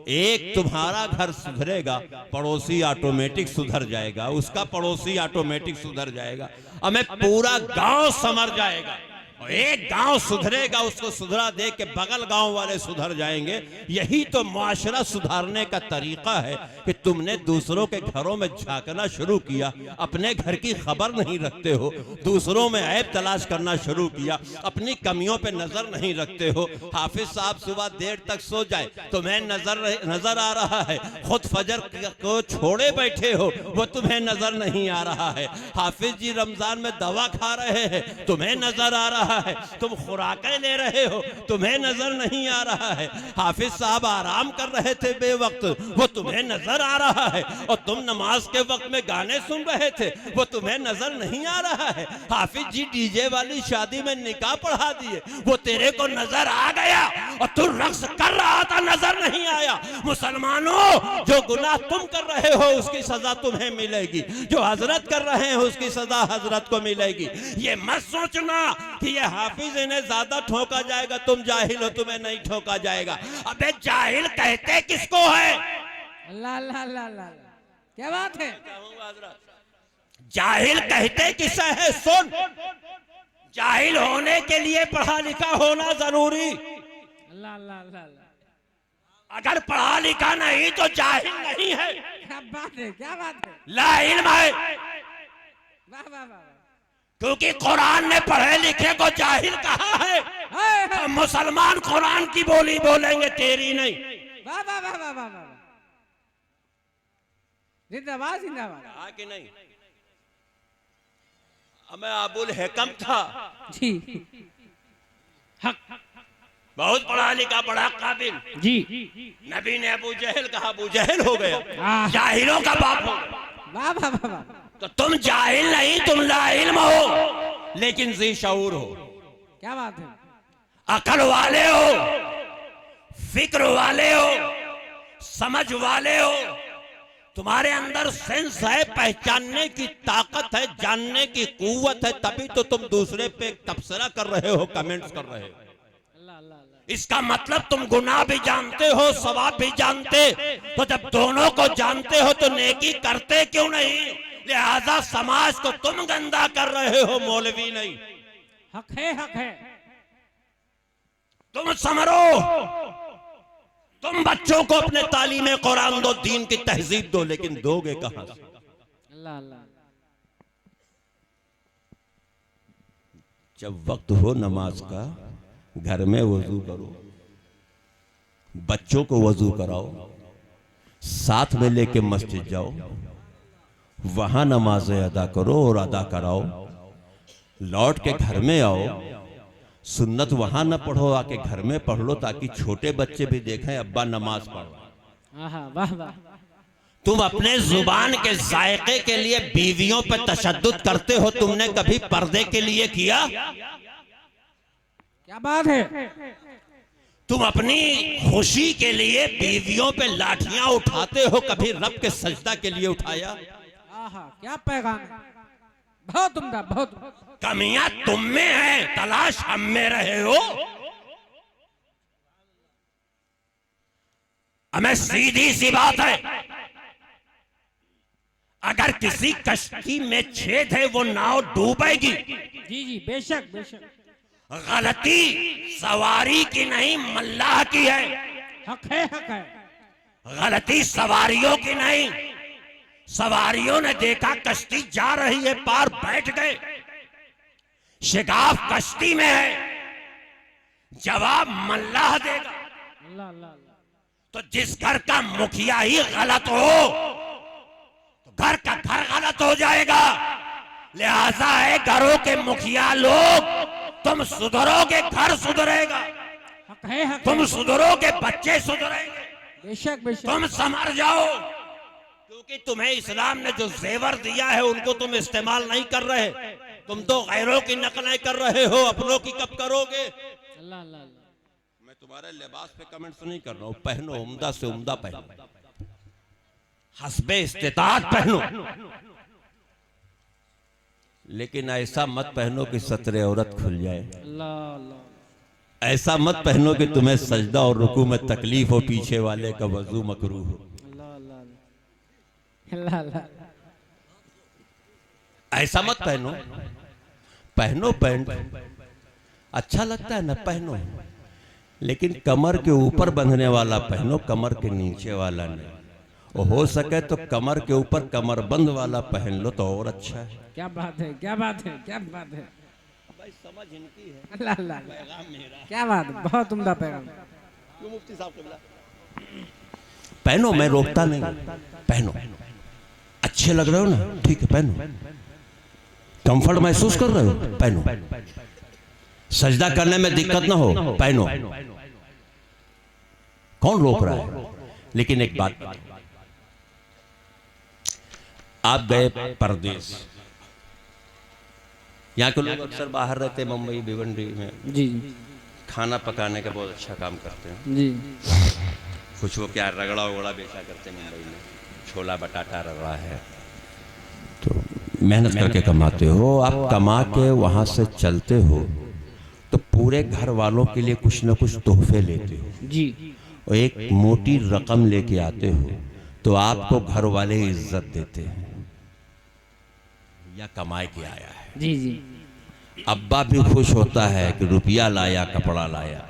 एक तुम्हारा घर सुधरेगा, पड़ोसी ऑटोमेटिक सुधर जाएगा, उसका पड़ोसी ऑटोमेटिक सुधर जाएगा, हमें पूरा गांव संवर जाएगा। और एक गांव सुधरेगा, उसको सुधरा देख के बगल गांव वाले सुधर जाएंगे। यही तो मुआशरा सुधारने का तरीका है कि तुमने दूसरों के घरों में झांकना शुरू किया, अपने घर की खबर नहीं रखते हो, दूसरों में ऐब तलाश करना शुरू किया, अपनी कमियों पे नजर नहीं रखते हो। हाफिज साहब सुबह देर तक सो जाए, तुम्हें नजर आ रहा है, खुद फजर को छोड़े बैठे हो, वो तुम्हें नजर नहीं आ रहा है। हाफिज जी रमजान में दवा खा रहे हैं, तुम्हें नजर आ रहा है, तुम खुराकें ले रहे हो, तुम्हें नजर नहीं आ रहा है। हाफिज साहब आराम कर रहे थे बेवक्त, वो तुम्हें नजर आ रहा है। और तुम नमाज के वक्त में गाने सुन रहे थे, वो तुम्हें नजर नहीं आ रहा है। हाफिज जी डीजे वाली शादी में निकाह पढ़ा दिए, वो तेरे को नजर आ गया, और तू रक्स कर रहा था, नजर नहीं आया। मुसलमानों, जो गुनाह तुम कर रहे हो उसकी सजा तुम्हें मिलेगी, जो हजरत कर रहे हैं उसकी सजा हजरत को मिलेगी। ये मत सोचना कि ये हाफिज इन्हें ज्यादा ठोका जाएगा, तुम जाहिल हो, तुम्हें नहीं ठोका जाएगा। अबे जाहिल कहते किसको है? अल्लाह अल्लाह अल्लाह अल्लाह, क्या बात है। जाहिल कहते किसे है? सुन, जाहिल होने के लिए पढ़ा लिखा होना जरूरी। अल्लाह अल्लाह अल्लाह अल्लाह, अगर पढ़ा लिखा नहीं तो जाहिल नहीं है। क्या बात है, क्या बात है। ला इल्म है, वाह वाह वाह। क्योंकि कुरान ने पढ़े लिखे को जाहिल कहा है। हम मुसलमान कुरान की बोली बोलेंगे, तेरी नहीं। वाह वाह वाह वाह वाह वाह, जिंदाबाद जिंदाबाद। कहा कि नहीं? मैं अबुल हैकम था, जी हक बहुत पढ़ा लिखा, बड़ा काबिल। जी नबी ने अबू जहल कहा, अबू जहल हो गया, आह, जाहिलों का बाप हो। वाह वाह वाह वाह। तो तुम जाहिल नहीं, तुम लाइल्म हो, लेकिन जी शऊर हो। क्या बात है। अकल वाले हो, फिक्र वाले हो, समझ वाले हो, तुम्हारे अंदर सेंस है, पहचानने की ताकत है, जानने की कुव्वत है, तभी तो तुम दूसरे पे तबसरा कर रहे हो, कमेंट्स कर रहे हो। अल्लाह अल्लाह अल्लाह। इसका मतलब तुम गुनाह भी जानते हो, सवाब भी जानते। तो जब दोनों को जानते हो तो नेकी करते क्यों नहीं? लिहाजा समाज को तुम गंदा कर रहे हो, मौलवी नहीं। हक है हक है। तुम समरो, तुम बच्चों को अपने तालीम कुरान दो, दीन की तहजीब दो, लेकिन दोगे कहां से? अल्लाह अल्लाह। जब वक्त हो नमाज का, घर में वजू करो, बच्चों को वजू कराओ, साथ में लेके मस्जिद जाओ, वहां नमाजें अदा करो और अदा कराओ। लौट के घर में आओ, सुन्नत वहां न पढ़ो, आके घर में पढ़ लो, ताकि छोटे बच्चे भी देखें अब्बा नमाज पढ़। आहा वाह वाह। तुम अपने जुबान के जायके के लिए बीवियों पर तशद्दुद करते हो, तुमने कभी पर्दे के लिए किया? क्या बात है। तुम अपनी खुशी के लिए बीवियों पे लाठियां उठाते हो, कभी रब के सजदा के लिए उठाया? आहा क्या पैगाम है। बहुत उम्दा बहुत उम्दा। कमियां तुम में है, तलाश हम में रहे हो। हमें सीधी सी बात है, अगर किसी कश्ती में छेद है वो नाव डूबेगी। जी जी बेशक बेशक। गलती सवारी की नहीं, मल्लाह की है। हक है हक है। गलती सवारियों की नहीं। सवारियों ने देखा कश्ती जा रही है, पार बैठ गए। शिगाफ कश्ती में है, जवाब मल्लाह देगा। अल्लाह अल्लाह अल्लाह। तो जिस घर का मुखिया ही गलत हो तो घर का घर गलत हो जाएगा। लिहाजा है, घरों के मुखिया लोग, तुम सुधरोगे घर सुधरेगा, हक है हक तुम है। सुधरोगे बच्चे सुधरेंगे, बेशक बेशक। तुम संभर जाओ। क्योंकि तुम्हें इस्लाम ने जो जेवर दिया है उनको तुम इस्तेमाल नहीं कर रहे। तुम तो गैरों की नकलें कर रहे हो, अपनों की कब करोगे? अल्लाह अल्लाह अल्लाह। मैं तुम्हारे लिबास पे कमेंट्स नहीं कर रहा हूं, पहनो, उम्दा से उम्दा पहनो, हस्बे इस्तिताअत पहनो, लेकिन ऐसा मत पहनो कि सतरे औरत खुल जाए। अल्लाह अल्लाह। ऐसा मत पहनो कि तुम्हें सजदा और रुकू में तकलीफ हो, पीछे वाले का वजू मकरूह हो। अल्लाह अल्लाह अल्लाह अल्लाह। ऐसा मत पहनो। पहनो पैंट, अच्छा लगता है ना, पहनो, लेकिन कमर के ऊपर बंधने वाला पहनो, कमर के नीचे वाला नहीं। और हो सके तो कमर के ऊपर कमरबंद वाला पहन लो तो और अच्छा है। क्या बात है क्या बात है क्या बात है। भाई समझ इनकी है, अल्लाह अल्लाह। पैगाम मेरा। क्या बात है, बहुत उम्दा पैगाम। क्यों मुफ्ती साहब को पहनो, मैं रोकता नहीं, पहनो, अच्छे लग रहे हो ना, ठीक है पहनो, कंफर्ट महसूस कर रहे हो, पहनो, सजदा करने में दिक्कत ना हो, पहनो, कौन रोक रहा है? लेकिन एक बात, आप गए परदेश, यहाँ के लोग अक्सर बाहर रहते, मुंबई भिवंडी में, जी खाना पकाने का बहुत अच्छा काम करते हैं। जी। कुछ वो क्या रगड़ा वगड़ा बेचा करते हैं मुंबई में, छोला बटाटा रगड़ा है, तो मेहनत करके कमाते हो। आप कमा के वहाँ से चलते हो तो पूरे घर वालों के लिए कुछ न कुछ तोहफे लेते हो, जी और एक मोटी रकम लेके आते हो, तो आपको घर वाले इज्जत देते हैं, या कमाए के आया है। जी जी। अब्बा भी खुश होता है कि रुपया लाया, कपड़ा लाया,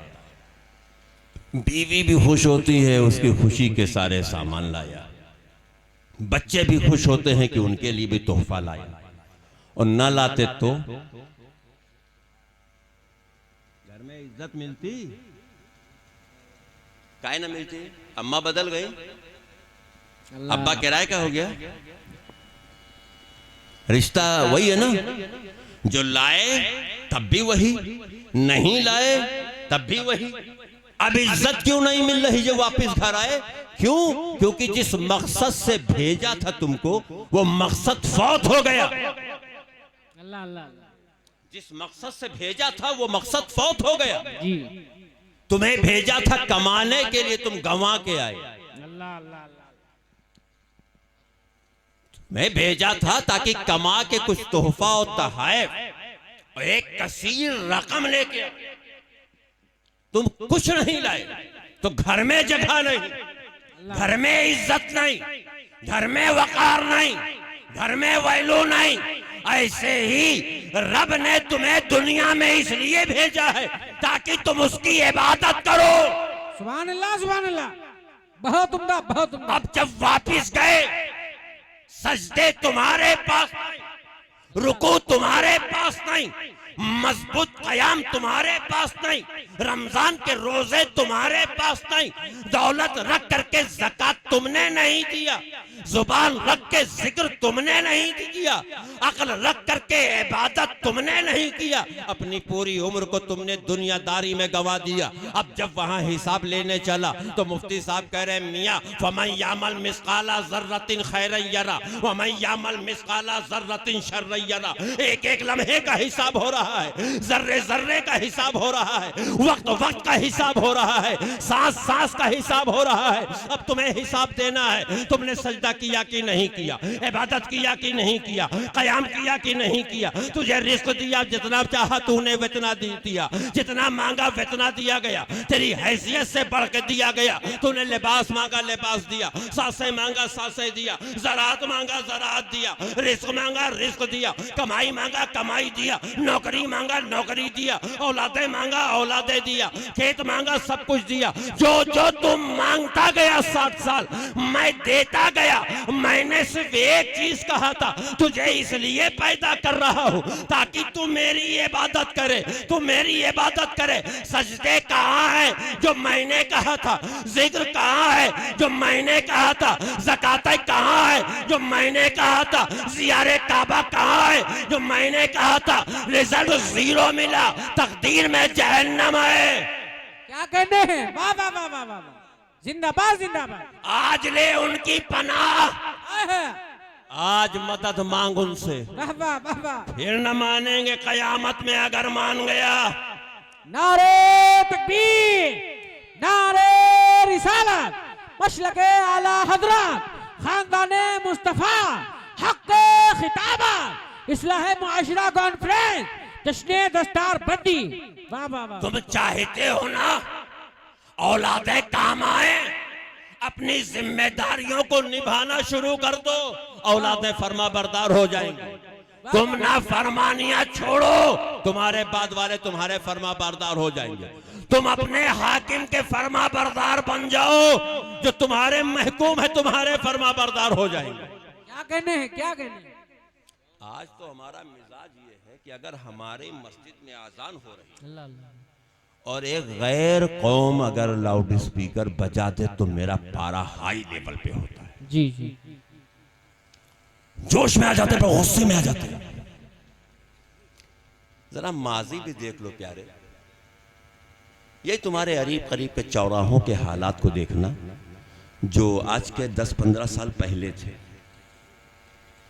बीवी भी खुश होती है, उसकी खुशी के सारे सामान लाया, बच्चे भी खुश होते हैं कि उनके लिए भी तोहफा लाया, और न लाते तो घर में इज्जत मिलती काहे ना मिलती? अम्मा बदल गई, अब्बा किराए का हो गया, रिश्ता वही है ना। जो लाए तब भी वही, नहीं लाए तब भी वही। अब इज्जत क्यों नहीं मिल रही जो वापस घर आए? क्यों? क्योंकि जिस मकसद से भेजा था तुमको वो मकसद फौत हो गया। अल्लाह अल्लाह। जिस मकसद से भेजा था वो मकसद फौत हो गया। जी। तुम्हें भेजा था कमाने के लिए, तुम गंवा के आए। अल्लाह अल्लाह। मैं भेजा था ताकि कमा के कुछ तोहफा और तोहफा और एक कसीर रकम लेके आए। तुम कुछ नहीं लाए तो घर में जगह नहीं, घर में इज्जत नहीं, घर में वकार नहीं, घर में वैल्यू नहीं। ऐसे ही रब ने तुम्हें दुनिया में इसलिए भेजा है ताकि तुम उसकी इबादत करो। सुभान अल्लाह सुभान अल्लाह। बहुत उम्दा बहुत उम्दा। अब जब वापिस गए, सजदे तुम्हारे पास नहीं, रुकू तुम्हारे पास नहीं, मजबूत कयाम तुम्हारे पास नहीं, रमजान के रोजे तुम्हारे पास नहीं, दौलत रख करके ज़कात तुमने नहीं दिया, जुबान रख के जिक्र तुमने नहीं किया, अक्ल रख करके इबादत तुमने नहीं किया, अपनी पूरी उम्र को तुमने दुनियादारी में गवा दिया। अब जब वहां हिसाब लेने चला तो मुफ्ती साहब कह रहे मियाँ फमन यामल मिस्काला ज़र्रतिन खैरन यरा वमन यामल मिस्काला ज़र्रतिन शर्रन यरा। एक एक लम्हे का हिसाब हो रहा है, जर्रे जर्रे का हिसाब हो रहा है, वक्त वक्त का हिसाब हो रहा है, सांस सांस का हिसाब हो रहा है। अब तुम्हें हिसाब देना है, तुमने सजदा किया कि नहीं किया, इबादत किया कि नहीं किया, कयाम किया कि नहीं किया, तुझे रिस्क दिया, जितना चाहा तूने वेतना दिया, जितना मांगा वेतना दिया गया, तेरी हैसियत से बढ़ के दिया गया। तूने लिबास मांगा लिबास दिया, सांसें मांगा सांसें दिया, ज़राअत मांगा ज़राअत दिया, रिस्क मांगा रिस्क दिया, कमाई मांगा कमाई दिया, नौकरी मांगा नौकरी दिया, औलादे मांगा औलादे दिया, खेत मांगा सब कुछ दिया। जो जो तुम मांगता गया 7 साल मैं देता गया। मैंने सिर्फ एक चीज कहा था, तुझे इसलिए पैदा कर रहा हूं ताकि तू मेरी इबादत करे, तू मेरी इबादत करे। सजदे कहाँ है जो मैंने कहा था, जिक्र कहाँ है जो मैंने कहा था, ज़कात कहाँ है जो मैंने कहा था, ज़ियारे काबा कहाँ है जो मैंने कहा था। रिजल्ट 0 मिला, तकदीर में जहन्नम है। क्या कहने हैं? वाह वाह वाह वाह वाह। जिंदाबाद जिंदाबाद। आज ले उनकी पनाह, आज मदद मांग उनसे, वाह वाह वाह वाह। फिर न मानेंगे कयामत में अगर मान गया। नारे तकबीर, नारे रिसालत, मशलके आला हजरत, खानदाने मुस्तफा, हक़्क़े खिताबत, इस्लाह मुआशरा कॉन्फ्रेंस, जश्ने दस्तार बंदी। वाह वाह वाह। तुम चाहते हो ना औलादे काम आए, अपनी जिम्मेदारियों को निभाना शुरू कर दो, औलादें फरमा बरदार हो जाएंगी। तुम ना फरमानियां छोड़ो, तुम्हारे बाद वाले तुम्हारे फरमा बरदार हो जाएंगे। तुम अपने हाकिम के फरमा बरदार बन जाओ, जो तुम्हारे महकूम है तुम्हारे फरमा बरदार हो जाएंगे। क्या कहने हैं? क्या कहने हैं? आज तो हमारा मिजाज ये है कि अगर हमारी मस्जिद में आजान हो रही अल्लाह अल्लाह। और एक गैर कौम अगर लाउड स्पीकर बजा दे तो मेरा पारा हाई लेवल पे होता है, जी जी। जोश में आ जाते हैं, गुस्से में आ जाते हैं। जरा माजी भी देख लो प्यारे, ये तुम्हारे करीब करीब के चौराहों के हालात को देखना, जो आज के 10-15 साल पहले थे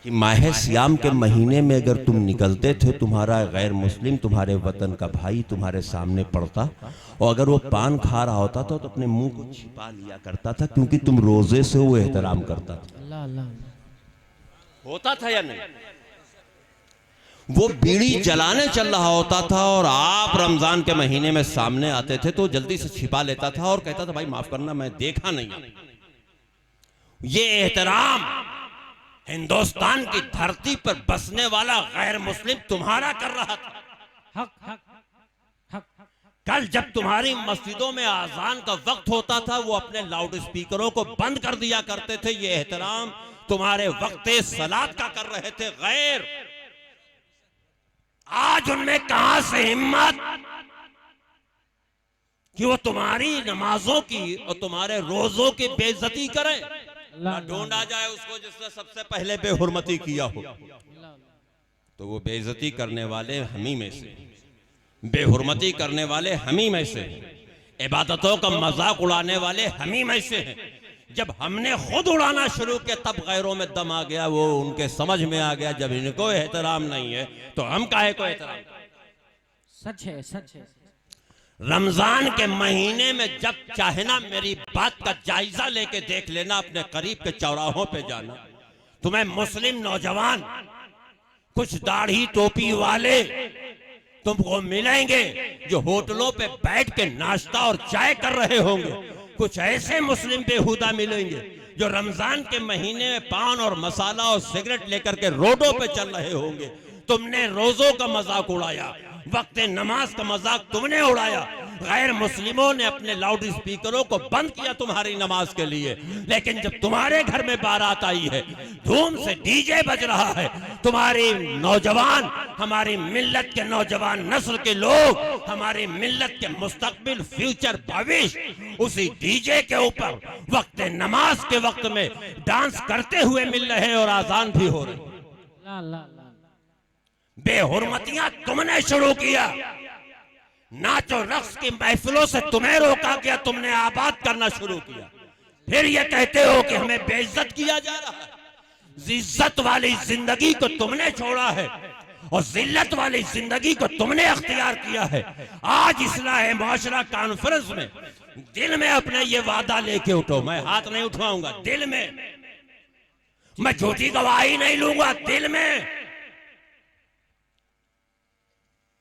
कि माह सियाम के महीने में अगर तुम निकलते थे, तुम्हारा गैर मुस्लिम तुम्हारे वतन का भाई तुम्हारे सामने पड़ता और अगर वो पान खा रहा होता था तो अपने मुंह को छिपा लिया करता था, क्योंकि तुम रोजे से वो एहतराम करता था। अल्लाह अल्लाह। होता था या नहीं? वो बीड़ी जलाने चल रहा होता था और आप रमजान के महीने में सामने आते थे तो जल्दी से छिपा लेता था और कहता था भाई माफ करना मैं देखा नहीं। ये एहतराम हिंदुस्तान की धरती पर बसने वाला गैर मुस्लिम तुम्हारा कर रहा था। हक हक हक। कल जब तुम्हारी मस्जिदों में आजान का वक्त होता था वो अपने लाउड स्पीकरों को बंद कर दिया करते थे। ये एहतराम तुम्हारे वक्त सलात का कर रहे थे गैर। आज उनमें कहां से हिम्मत कि वो तुम्हारी नमाजों की और तुम्हारे रोजों की बेइज्जती करें। ढूंढा जाए उसको जिसने सबसे पहले बेहुरमती किया हो। तो वो बेइज्जती करने वाले हमी में से, बेहुरमती करने वाले हमी में से, इबादतों का मजाक उड़ाने वाले हमी में से हैं। जब हमने खुद उड़ाना शुरू किया तब गैरों में दम आ गया, वो उनके समझ में आ गया जब इनको एहतराम नहीं है तो हम काहे को एहतराम। सच है, सच है। रमजान के महीने में जब चाहे ना मेरी बात का जायजा लेके देख लेना, अपने करीब के चौराहों पे जाना, तुम्हें मुस्लिम नौजवान कुछ दाढ़ी टोपी वाले तुमको मिलेंगे जो होटलों पे बैठ के नाश्ता और चाय कर रहे होंगे। कुछ ऐसे मुस्लिम बेहुदा मिलेंगे जो रमजान के महीने में पान और मसाला और सिगरेट लेकर के रोडों पे चल रहे होंगे। तुमने रोजों का मजाक उड़ाया, वक्त नमाज का मजाक तुमने उड़ाया। गैर मुस्लिमों ने अपने लाउड स्पीकरों को बंद किया तुम्हारी नमाज के लिए, लेकिन जब तुम्हारे घर में बारात आई है, धूम से डीजे बज रहा है, तुम्हारी नौजवान, हमारी मिल्लत के नौजवान नस्ल के लोग, हमारी मिल्लत के मुस्तकबिल फ्यूचर भविष्य उसी डीजे के ऊपर वक्त नमाज के वक्त में डांस करते हुए मिल रहे हैं और आजान भी हो रही। ला ला ला। बेहुरमतियां तुमने शुरू किया, नाचो रक्स की महफिलों से तुम्हें रोका गया, तुमने आबाद करना शुरू किया। फिर ये कहते हो कि हमें बेइज्जत किया जा रहा है। इज्जत वाली जिंदगी को तुमने छोड़ा है और जिल्लत वाली जिंदगी को तुमने अख्तियार किया है। आज इस्लाह मुआशरा कॉन्फ्रेंस में दिल में अपने ये वादा लेके उठो, मैं हाथ नहीं उठवाऊंगा, दिल में मैं झूठी गवाही नहीं लूंगा, दिल में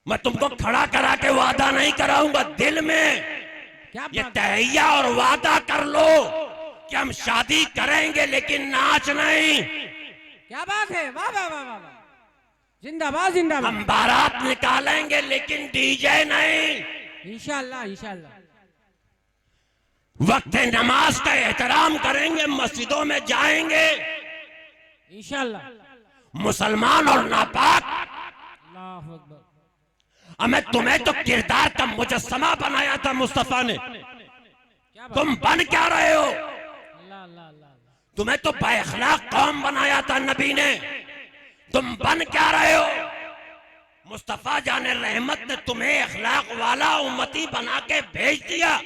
मैं तुमको खड़ा करा के वादा नहीं कराऊंगा, दिल में क्या ये बात, तहैया और वादा कर लो कि हम शादी करेंगे लेकिन नाच नहीं। क्या बात है। वाह वाह वाह वाह वाह। जिंदाबाद जिंदाबाद। हम बारात निकालेंगे लेकिन डीजे नहीं। इंशाअल्लाह इंशाअल्लाह। वक्त नमाज का एहतराम करेंगे, मस्जिदों में जाएंगे। इंशाअल्लाह। मुसलमान और नापाक, अल्लाहु अकबर। हमें तुम्हें तो किरदार का मुजस्समा बनाया था मुस्तफा ने, क्या बात। तुम बन क्या रहे हो? अल्लाह अल्लाह अल्लाह। तुम्हें तो बेअखलाक कौम बनाया था नबी ने, तुम बन क्या रहे हो? मुस्तफा जाने रहमत ने तुम्हें अखलाक वाला उम्मती बना के भेज दिया।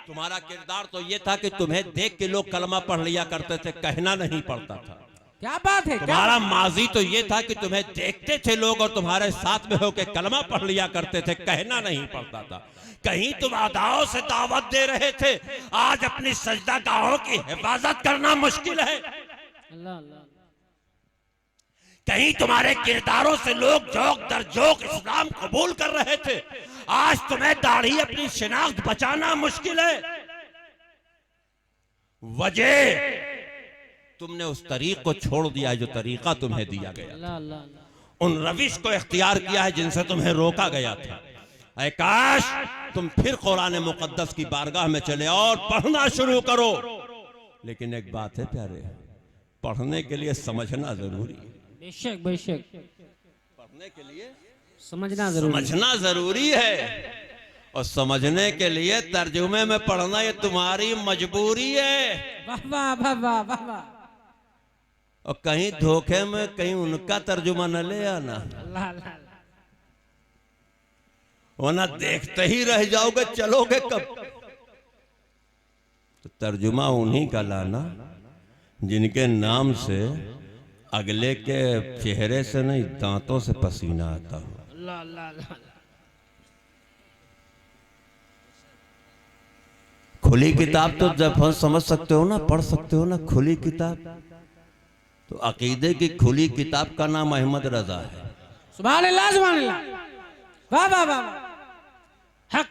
तुम्हारा किरदार तो ये था कि तुम्हें देख के लोग कलमा पढ़ लिया करते थे, कहना नहीं पड़ता था। क्या बात है। क्या तुम्हारा माजी तो ये था कि तुम्हें देखते थे लोग और तुम्हारे साथ में होके कलमा पढ़ लिया करते थे, कहना नहीं पड़ता था। कहीं तुम अदाओं से दावत दे रहे थे, आज अपनी सजदा गाहों की हिफाजत करना मुश्किल है। अल्लाह अल्लाह। कहीं तुम्हारे किरदारों से लोग जोक दर जोक इस्लाम कबूल कर रहे थे, आज तुम्हें दाढ़ी अपनी शिनाख्त बचाना मुश्किल है। वजह तुमने उस तरीक को छोड़ दिया है जो तरीका तुम्हें दिया गया, अल्लाह अल्लाह अल्लाह। उन रविश को इख्तियार किया है जिनसे तुम्हें रोका गया था। ऐ काश तुम फिर कुरान मुकद्दस की बारगाह में चले और पढ़ना शुरू करो। लेकिन एक बात है प्यारे, पढ़ने के लिए समझना जरूरी है। बेशक बेशक। पढ़ने के लिए समझना जरूरी। समझना जरूरी है, और समझने के लिए तर्जुमे में पढ़ना ये तुम्हारी मजबूरी है। वाह वाह वाह वाह वाह वाह। और कहीं धोखे में कहीं उनका तर्जुमा न ले आना, अल्लाह अल्लाह। वरना देखते ही रह जाओगे, चलोगे कब? तो तर्जुमा उन्हीं का लाना जिनके नाम से अगले के चेहरे से नहीं दांतों से पसीना आता हो। अल्लाह अल्लाह अल्लाह। खुली किताब तो जब हम समझ सकते हो ना, पढ़ सकते हो ना, खुली किताब तो अकीदे की खुली किताब का नाम अहमद रजा है। सुभान अल्लाह सुभान अल्लाह। वाह वाह वाह वाह। हक।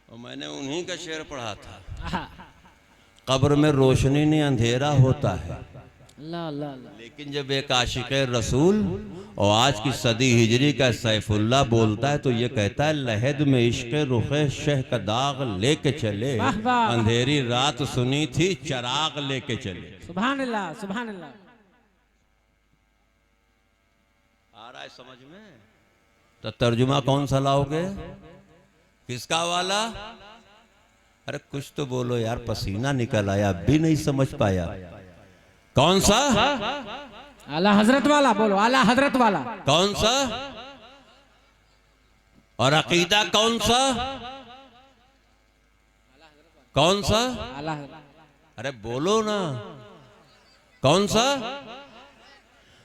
और मैंने उन्हीं का शेर पढ़ा था, आहा। कब्र में रोशनी नहीं अंधेरा होता है, अल्लाह अल्लाह अल्लाह। लेकिन जब एक आशिक रसूल और आज की सदी हिजरी का सैफुल्लाह बोलता है तो ये कहता है, लहद में इश्क रुखे शह का दाग लेके चले, वाह वाह। अंधेरी रात सुनी थी चराग लेके चले। सुभान अल्लाह सुभान अल्लाह। आ रहा है समझ में? तो तर्जुमा कौन सा लाओगे, किसका वाला? अरे कुछ तो बोलो यार, पसीना निकल आया, अब भी नहीं समझ पाया। कौन सा? आला हजरत वाला बोलो, आला हजरत वाला। कौन सा? और अकीदा कौन सा? कौन सा? आला अरे बोलो ना, कौन सा?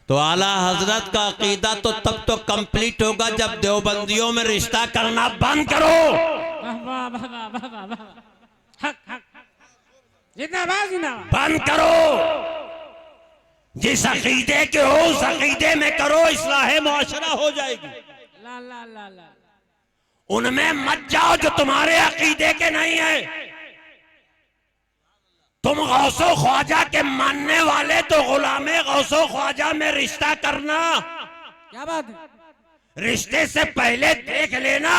तो आला हजरत का अकीदा तो तब तो कंप्लीट होगा जब देवबंदियों में रिश्ता करना बंद करो। वाह वाह वाह वाह वाह वाह वाह। हक हक जिंदाबाद जिंदाबाद। बंद करो। जिस अकीदे के हो उस अकीदे में करो, इस्लाह मुआशरा हो जाएगी। ला ला ला ला। उनमें मत जाओ जो तुम्हारे अकीदे के नहीं है। तुम गौसो ख्वाजा के मानने वाले तो गुलामे गौसो ख्वाजा में रिश्ता करना। क्या बात है? रिश्ते से पहले देख लेना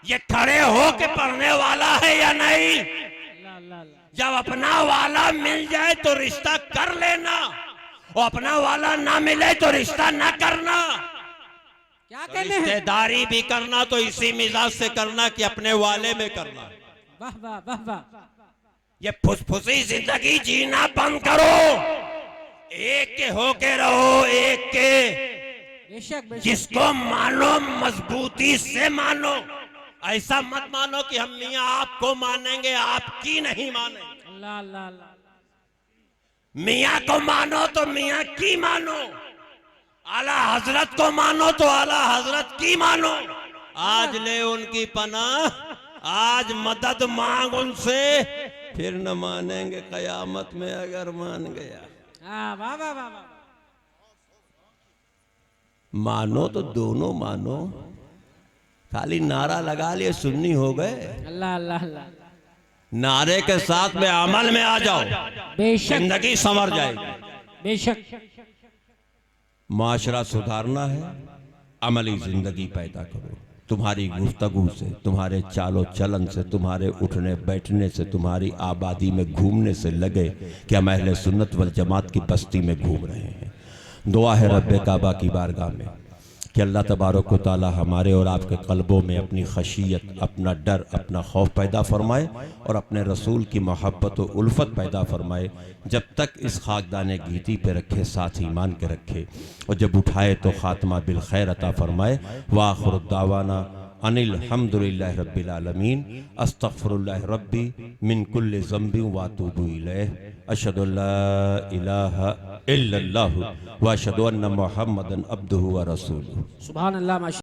ये खड़े हो के पढ़ने वाला है या नहीं। ला ला ला। जब अपना वाला मिल जाए तो रिश्ता कर लेना, और अपना वाला ना मिले तो रिश्ता ना करना। क्या कहने हैं? रिश्तेदारी भी करना तो इसी मिजाज से करना कि अपने वाले में करना। वाह वाह वाह वाह। ये फुसफुसी जिंदगी जीना बंद करो। एक के होके रहो, एक के। बेशक बेशक। जिसको मानो मजबूती से मानो। ऐसा मत मानो कि हम मियाँ आपको मानेंगे, आपकी नहीं मानेंगे। ला ला ला। मियाँ को मानो तो मियाँ की मानो, आला हजरत को मानो तो आला हजरत की मानो। आज ले उनकी पनाह, आज मदद मांग उनसे, फिर न मानेंगे कयामत में अगर मान गया। हाँ वाह वाह वाह वाह। मानो तो दोनों मानो, खाली नारा लगा लिए सुन्नी हो गए। अल्लाह अल्लाह अल्लाह। नारे के साथ में अमल में आ जाओ, बेशक जिंदगी संवर जाएगी। बेशक। माशरा सुधारना है, अमली जिंदगी पैदा करो। तुम्हारी गुफ्तगू से, तुम्हारे चालो चलन से, तुम्हारे उठने बैठने से, तुम्हारी आबादी में घूमने से लगे कि हम अहले सुन्नत वल जमात की बस्ती में घूम रहे हैं। दुआ है रब्बे काबा की बारगाह में कि अल्लाह तबारक व तआला हमारे और आपके कल्बों में अपनी खशियत, अपना डर, अपना खौफ पैदा फरमाए और अपने रसूल की मोहब्बत व उल्फत पैदा फरमाए। जब तक इस खाकदाने गीती पे रखे साथ ईमान के रखे, और जब उठाए तो खात्मा बिल खैर अता फरमाए। वाखिर दावाना अनिल हम्दुलिल्लाहि रब्बिल आलमीन। अस्तगफिरुल्लाह रब्बी मिन कुल्लि ज़ंबि व अतूबु इलैह। अशहदु अल्ला इलाहा इल्लल्लाहु व अशहदु अन्ना मुहम्मदन अब्दुहु व रसूलुहु। सुभान अल्लाह।